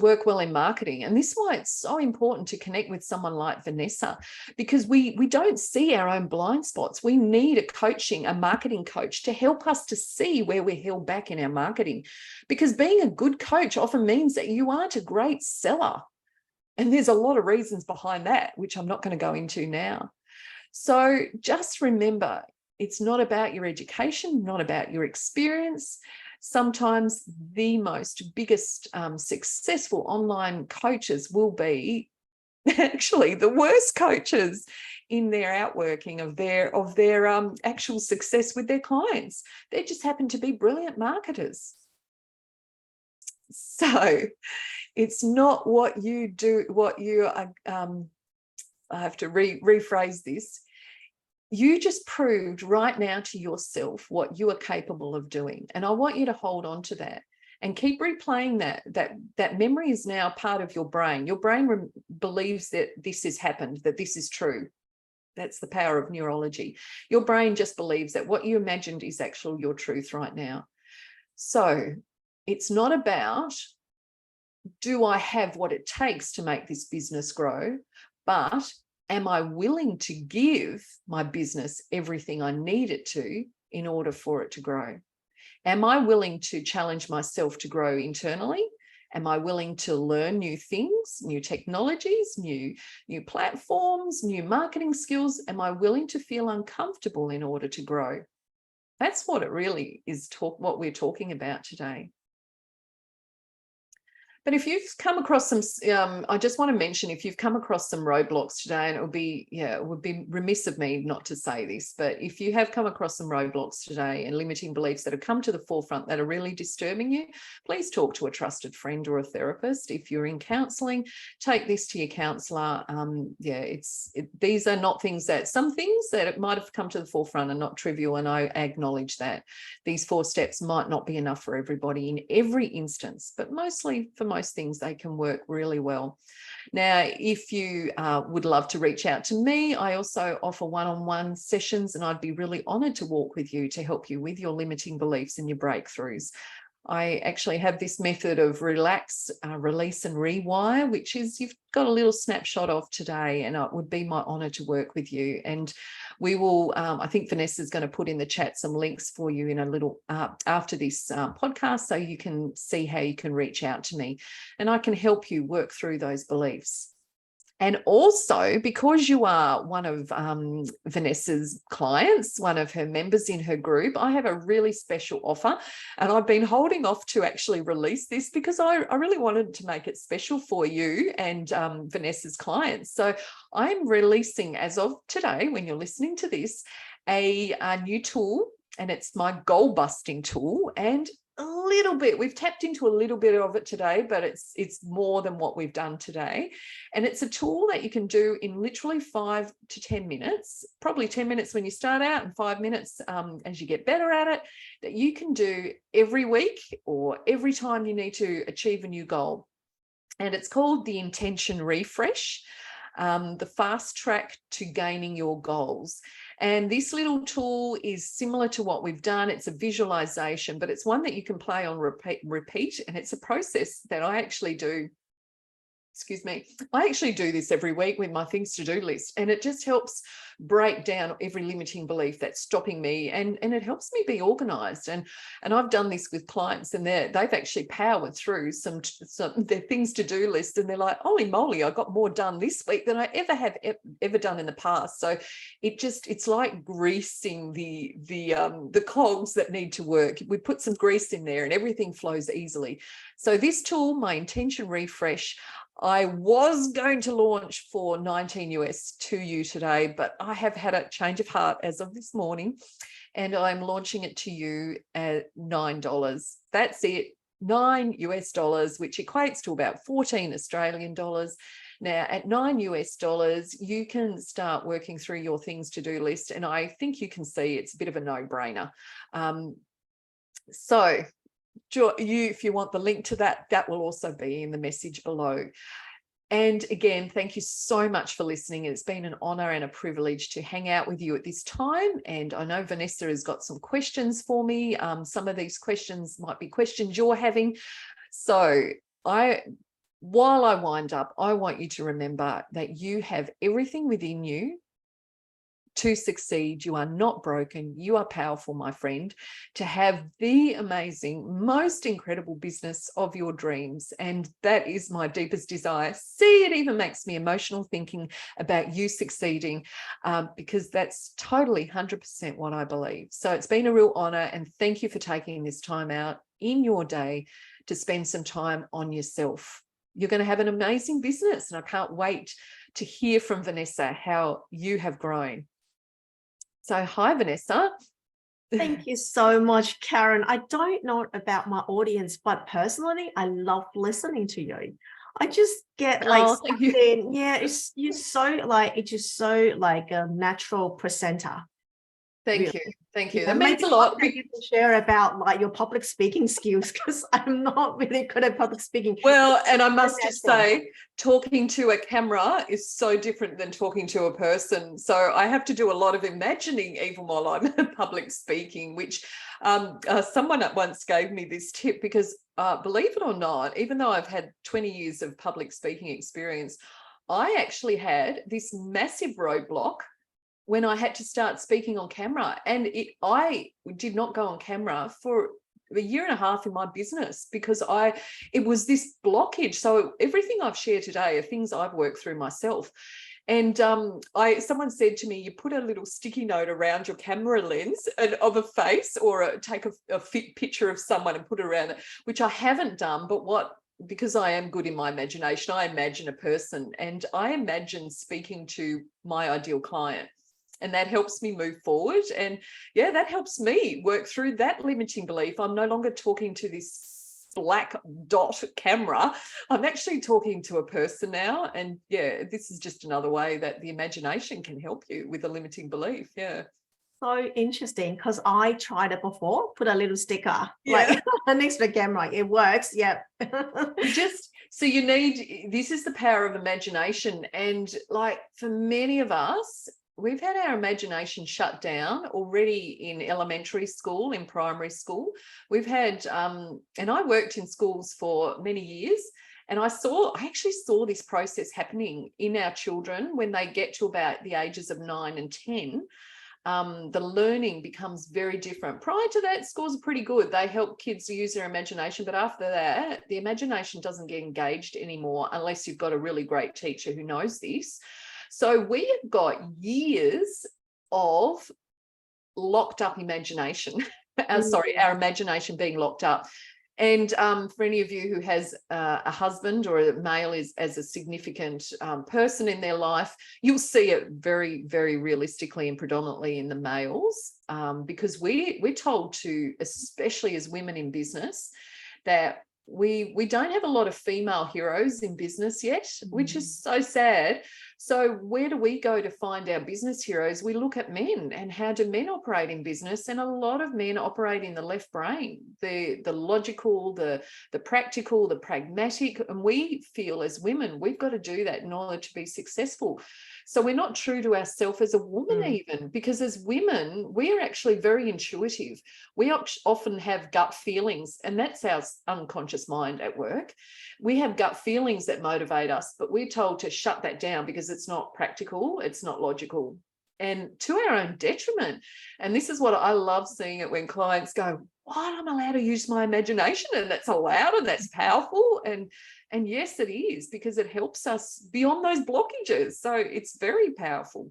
work well in marketing. And this is why it's so important to connect with someone like Vanessa, because we don't see our own blind spots. We need a marketing coach to help us to see where we're held back in our marketing, because being a good coach often means that you aren't a great seller. And there's a lot of reasons behind that, which I'm not going to go into now. So just remember, it's not about your education, not about your experience. Sometimes the biggest successful online coaches will be actually the worst coaches in their outworking of their actual success with their clients. They just happen to be brilliant marketers. So it's not what you do, I have to rephrase this. You just proved right now to yourself what you are capable of doing. And I want you to hold on to that and keep replaying that memory is now part of your brain. Your brain believes that this has happened, that this is true. That's the power of neurology. Your brain just believes that what you imagined is actually your truth right now. So it's not about, do I have what it takes to make this business grow? But am I willing to give my business everything I need it to in order for it to grow? Am I willing to challenge myself to grow internally? Am I willing to learn new things, new technologies, new platforms, new marketing skills? Am I willing to feel uncomfortable in order to grow? That's what it really is, what we're talking about today. But if you've come across some, I just want to mention, if you've come across some roadblocks today, and it would be remiss of me not to say this, but if you have come across some roadblocks today and limiting beliefs that have come to the forefront that are really disturbing you, please talk to a trusted friend or a therapist. If you're in counselling, take this to your counsellor. These are not some things that it might have come to the forefront are not trivial, and I acknowledge that. These 4 steps might not be enough for everybody in every instance, but mostly for most things they can work really well. Now, if you would love to reach out to me, I also offer one-on-one sessions, and I'd be really honoured to walk with you to help you with your limiting beliefs and your breakthroughs. I actually have this method of relax, release and rewire, which is you've got a little snapshot of today, and it would be my honour to work with you. And we will, I think Vanessa's going to put in the chat some links for you in a little after this podcast, so you can see how you can reach out to me and I can help you work through those beliefs. And also, because you are one of Vanessa's clients, one of her members in her group, I have a really special offer. And I've been holding off to actually release this because I really wanted to make it special for you and Vanessa's clients. So I'm releasing, as of today, when you're listening to this, a new tool, and it's my goal busting tool. And a little bit, we've tapped into a little bit of it today, but it's more than what we've done today. And it's a tool that you can do in literally 5 to 10 minutes, probably 10 minutes when you start out and 5 minutes as you get better at it, that you can do every week or every time you need to achieve a new goal. And it's called the Intention Refresh. the fast track to gaining your goals. And this little tool is similar to what we've done. It's a visualization, but it's one that you can play on repeat. And it's a process that I actually do. Excuse me. I actually do this every week with my things to do list, and it just helps break down every limiting belief that's stopping me, and it helps me be organized. And I've done this with clients, and they've actually powered through some their things to do list, and they're like, holy moly, I got more done this week than I ever done in the past. So it's like greasing the cogs that need to work. We put some grease in there and everything flows easily. So this tool, my intention refresh, I was going to launch for $19 US to you today, but I have had a change of heart as of this morning, and I'm launching it to you at $9. That's it, $9 US, which equates to about 14 Australian dollars. Now, at $9 US, you can start working through your things to do list, and I think you can see it's a bit of a no-brainer. So if you want the link to that, that will also be in the message below. And again, thank you so much for listening. It's been an honor and a privilege to hang out with you at this time. And I know Vanessa has got some questions for me. Some of these questions might be questions you're having. So while I wind up, I want you to remember that you have everything within you to succeed. You are not broken. You are powerful, my friend, to have the amazing, most incredible business of your dreams. And that is my deepest desire. See, it even makes me emotional thinking about you succeeding, because that's totally 100% what I believe. So it's been a real honor, and thank you for taking this time out in your day to spend some time on yourself. You're going to have an amazing business, and I can't wait to hear from Vanessa how you have grown. So hi, Vanessa. Thank you so much, Karen. I don't know about my audience, but personally, I love listening to you. I just get like, yeah, it's just so like a natural presenter. Thank you. Thank you. Yeah, that means a lot. You can share about like your public speaking skills, because I'm not really good at public speaking. Well, and I must just say, talking to a camera is so different than talking to a person. So I have to do a lot of imagining even while I'm public speaking, which someone once gave me this tip, because believe it or not, even though I've had 20 years of public speaking experience, I actually had this massive roadblock when I had to start speaking on camera. And I did not go on camera for a year and a half in my business, because it was this blockage. So everything I've shared today are things I've worked through myself. And someone said to me, you put a little sticky note around your camera lens of a face, or take a fit picture of someone and put it around it, which I haven't done. But because I am good in my imagination, I imagine a person, and I imagine speaking to my ideal client. And that helps me move forward. And yeah, that helps me work through that limiting belief. I'm no longer talking to this black dot camera. I'm actually talking to a person now. And yeah, this is just another way that the imagination can help you with a limiting belief. Yeah. So interesting, because I tried it before, put a little sticker like next to the camera. It works. Yeah. So you need, this is the power of imagination. And like for many of us, we've had our imagination shut down already in elementary school, in primary school. We've had, and I worked in schools for many years, and I actually saw this process happening in our children when they get to about the ages of 9 and 10. The learning becomes very different. Prior to that, schools are pretty good. They help kids use their imagination, but after that, the imagination doesn't get engaged anymore unless you've got a really great teacher who knows this. So we have got years of locked up imagination. Our imagination being locked up. And for any of you who has a husband or a male as a significant person in their life, you'll see it very, very realistically and predominantly in the males, because we're told to, especially as women in business, that we don't have a lot of female heroes in business yet, which is so sad. So where do we go to find our business heroes? We look at men, and how do men operate in business? And a lot of men operate in the left brain, the logical, the practical, the pragmatic. And we feel as women, we've got to do that in order to be successful. So we're not true to ourselves as a woman, even, because as women, we're actually very intuitive. We often have gut feelings, and that's our unconscious mind at work. We have gut feelings that motivate us, but we're told to shut that down because it's not practical, it's not logical, and to our own detriment. And this is what I love seeing it when clients go, what, I'm allowed to use my imagination, and that's allowed, and that's powerful. And yes, it is, because it helps us beyond those blockages. So it's very powerful.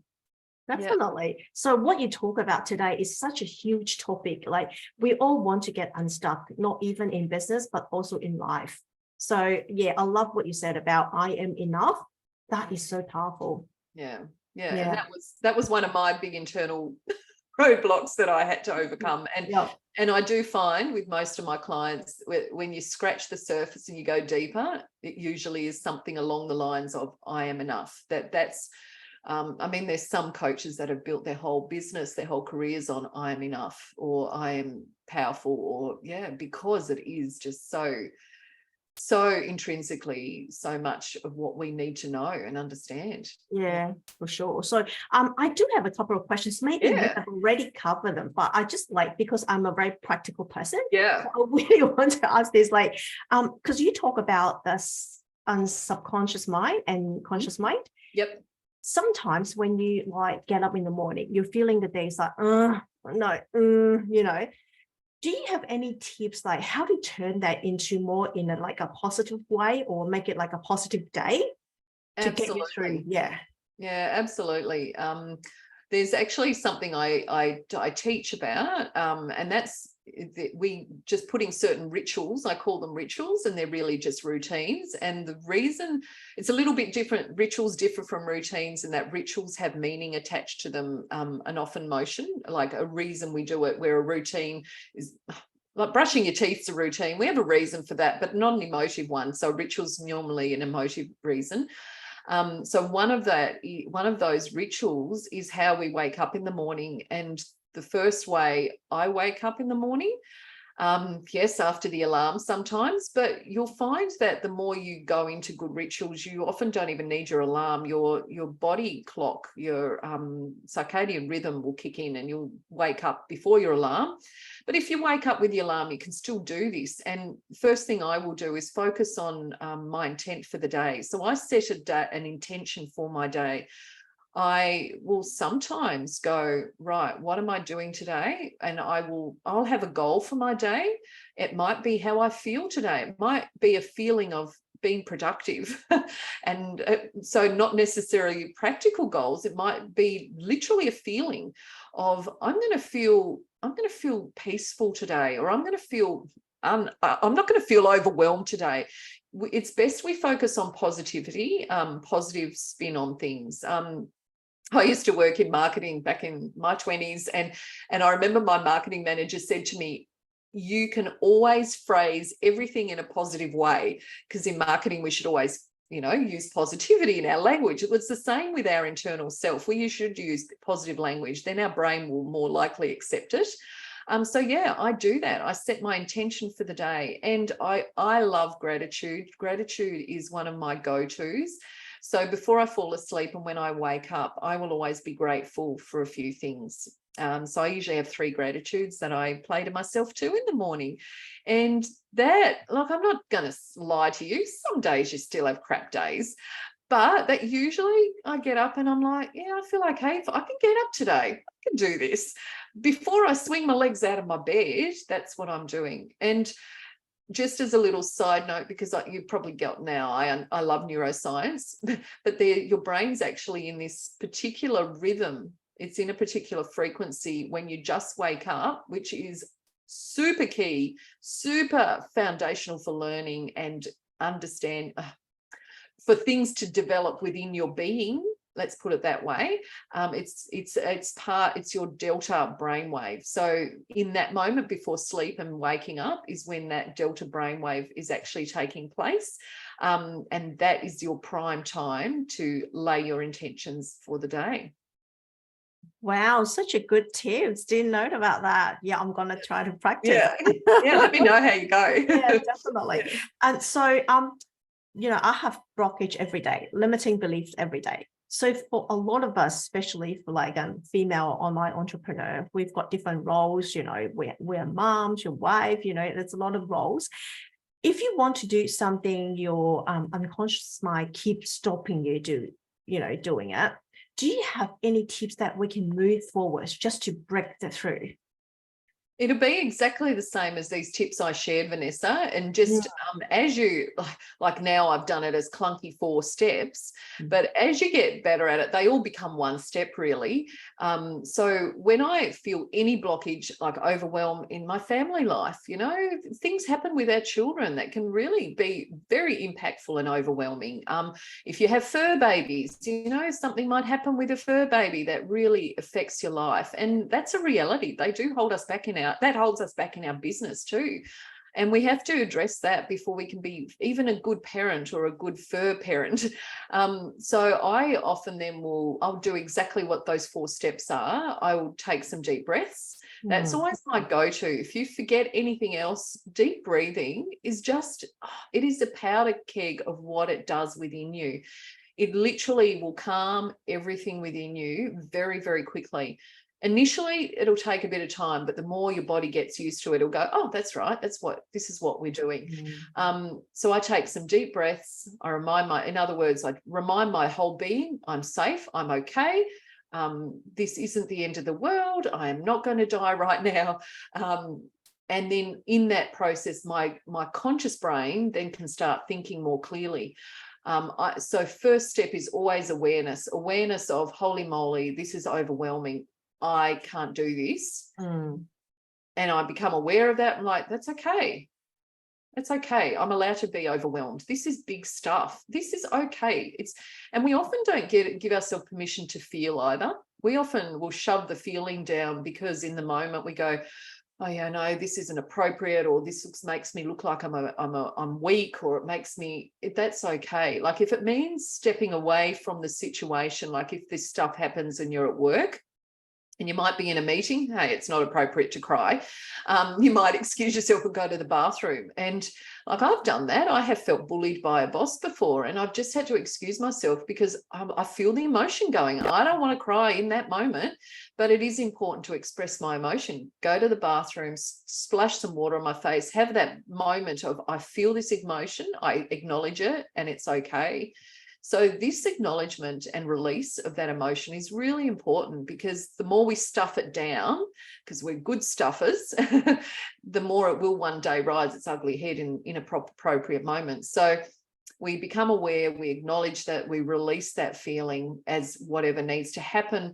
Definitely. Yeah. So what you talk about today is such a huge topic. Like, we all want to get unstuck, not even in business, but also in life. So yeah, I love what you said about I am enough. That is so powerful. Yeah. And that was one of my big internal roadblocks that I had to overcome. And I do find with most of my clients, when you scratch the surface and you go deeper, it usually is something along the lines of I am enough. That's I mean, there's some coaches that have built their whole business, their whole careers on I am enough, or I am powerful, or because it is just so intrinsically so much of what we need to know and understand. Yeah, for sure. So I do have a couple of questions. Maybe you have already covered them, but I just because I'm a very practical person. Yeah. I really want to ask this, because you talk about the subconscious mind and conscious mind. Yep. Sometimes when you get up in the morning, you're feeling the day is like, do you have any tips how to turn that into more in a positive way, or make it like a positive day to get you through? Yeah, absolutely. There's actually something I teach about, and that's we just putting certain rituals. I call them rituals, and they're really just routines. And the reason it's a little bit different, rituals differ from routines, in that rituals have meaning attached to them, and often motion, like a reason we do it, where a routine is like brushing your teeth is a routine. We have a reason for that, but not an emotive one. So rituals normally an emotive reason. So one of those rituals is how we wake up in the morning. And the first way I wake up in the morning, yes, after the alarm sometimes, but you'll find that the more you go into good rituals, you often don't even need your alarm. Your body clock, your circadian rhythm will kick in, and you'll wake up before your alarm. But if you wake up with the alarm, you can still do this. And first thing I will do is focus on my intent for the day. So I set an intention for my day. I will sometimes go, right, what am I doing today? And I'll have a goal for my day. It might be how I feel today. It might be a feeling of being productive. And so not necessarily practical goals. It might be literally a feeling of I'm going to feel peaceful today, or I'm not going to feel overwhelmed today. It's best we focus on positivity, positive spin on things. I used to work in marketing back in my 20s, and I remember my marketing manager said to me, you can always phrase everything in a positive way, because in marketing we should always use positivity in our language. It was the same with our internal self. We should use positive language, then our brain will more likely accept it. So yeah, I do that. I set my intention for the day, and I love gratitude. Gratitude is one of my go-tos. So before I fall asleep and when I wake up, I will always be grateful for a few things. So I usually have 3 gratitudes that I play to myself too in the morning. And that, I'm not going to lie to you, some days you still have crap days, but that usually I get up and I'm like, yeah, I feel okay. If I can get up today, I can do this. Before I swing my legs out of my bed, that's what I'm doing. And just as a little side note, because you've probably got now, I love neuroscience, but your brain's actually in this particular rhythm. It's in a particular frequency when you just wake up, which is super key, super foundational for learning and understand, for things to develop within your being. let's put it that way. It's your delta brainwave. So in that moment before sleep and waking up is when that delta brainwave is actually taking place. And that is your prime time to lay your intentions for the day. Wow, such a good tips. Didn't know about that. Yeah, I'm gonna try to practice. Yeah. Yeah, let me know how you go. Yeah, definitely. Yeah. And so I have blockage every day, limiting beliefs every day. So for a lot of us, especially for like a female online entrepreneur, we've got different roles, we're moms, your wife, there's a lot of roles. If you want to do something, your unconscious mind keeps stopping you doing it. Do you have any tips that we can move forward just to break the through? It'll be exactly the same as these tips I shared, Vanessa. And just as you, like now I've done it as clunky 4 steps, but as you get better at it, they all become 1 step really. So when I feel any blockage, like overwhelm in my family life, things happen with our children that can really be very impactful and overwhelming. If you have fur babies, something might happen with a fur baby that really affects your life. And that's a reality. They do hold us back that holds us back in our business too. And we have to address that before we can be even a good parent or a good fur parent. So I often I'll do exactly what those 4 steps are. I will take some deep breaths. That's always my go-to. If you forget anything else, deep breathing is it is a powder keg of what it does within you. It literally will calm everything within you very, very quickly. Initially, it'll take a bit of time, but the more your body gets used to it, it'll go, oh, that's right. This is what we're doing. So I take some deep breaths. I remind my whole being, I'm safe, I'm okay. This isn't the end of the world. I am not going to die right now. And then in that process, my conscious brain then can start thinking more clearly. So first step is always awareness of, holy moly, this is overwhelming. I can't do this. And I become aware of that. I'm like, that's okay. It's okay. I'm allowed to be overwhelmed. This is big stuff. This is okay. And we often don't give ourselves permission to feel either. We often will shove the feeling down because in the moment we go, oh yeah, no, this isn't appropriate, or this makes me look like I'm weak, or it makes me. That's okay. Like if it means stepping away from the situation, like if this stuff happens and you're at work, and you might be in a meeting, hey, it's not appropriate to cry. You might excuse yourself and go to the bathroom. And like I've done that. I have felt bullied by a boss before, and I've just had to excuse myself because I feel the emotion going. I don't want to cry in that moment, but it is important to express my emotion. Go to the bathroom, splash some water on my face, have that moment of, I feel this emotion, I acknowledge it, and it's okay. So this acknowledgement and release of that emotion is really important, because the more we stuff it down, because we're good stuffers, the more it will one day rise its ugly head in appropriate moments. So we become aware, we acknowledge that, we release that feeling as whatever needs to happen.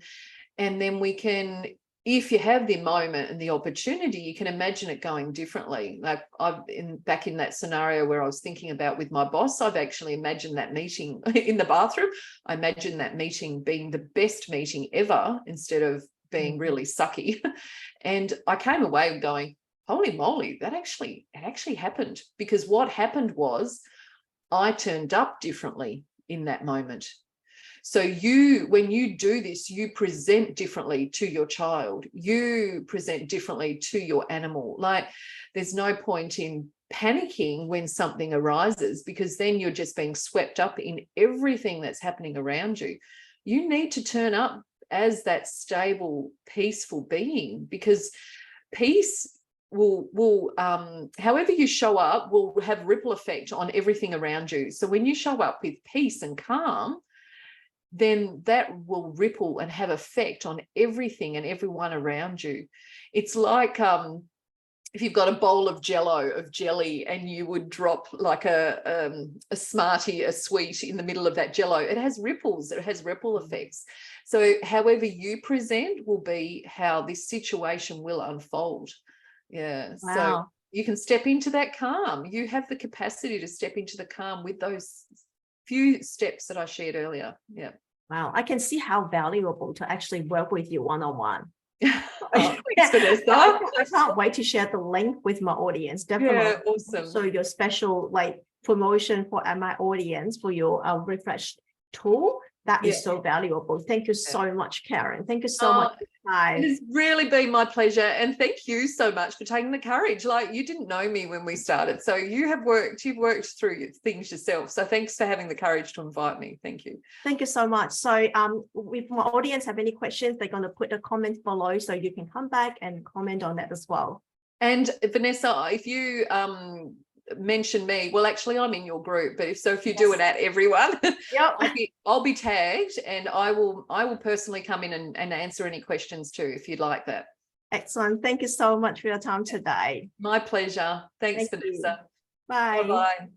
And then we can, if you have the moment and the opportunity, you can imagine it going differently. Like back in that scenario where I was thinking about with my boss, I've actually imagined that meeting in the bathroom. I imagine that meeting being the best meeting ever instead of being really sucky. And I came away going, holy moly, it actually happened, because what happened was I turned up differently in that moment. So when you do this, you present differently to your child. You present differently to your animal. Like there's no point in panicking when something arises, because then you're just being swept up in everything that's happening around you. You need to turn up as that stable, peaceful being, because peace will however you show up will have ripple effect on everything around you. So when you show up with peace and calm, then that will ripple and have effect on everything and everyone around you. It's like if you've got a bowl of jelly, and you would drop like a Smartie, a sweet in the middle of that jello, it has ripples, it has ripple effects. So however you present will be how this situation will unfold. Yeah. Wow. So you can step into that calm. You have the capacity to step into the calm with those few steps that I shared earlier. Yeah. Wow, I can see how valuable to actually work with you one-on-one. Oh, thanks, Vanessa. I can't wait to share the link with my audience. Definitely. Yeah, awesome. So your special like promotion for my audience for your refresh tool, that is so valuable. Thank you so much, Karen. Thank you so much for your time. It has really been my pleasure. And thank you so much for taking the courage. Like, you didn't know me when we started. So you've worked through things yourself. So thanks for having the courage to invite me. Thank you. Thank you so much. So if my audience have any questions, they're going to put a comment below so you can come back and comment on that as well. And Vanessa, if you mention me, well, actually I'm in your group, but if you do it at everyone, I'll be tagged, and I will personally come in and answer any questions too, if you'd like that. Excellent. Thank you so much for your time today. My pleasure. Thanks, Vanessa. Bye. Bye-bye.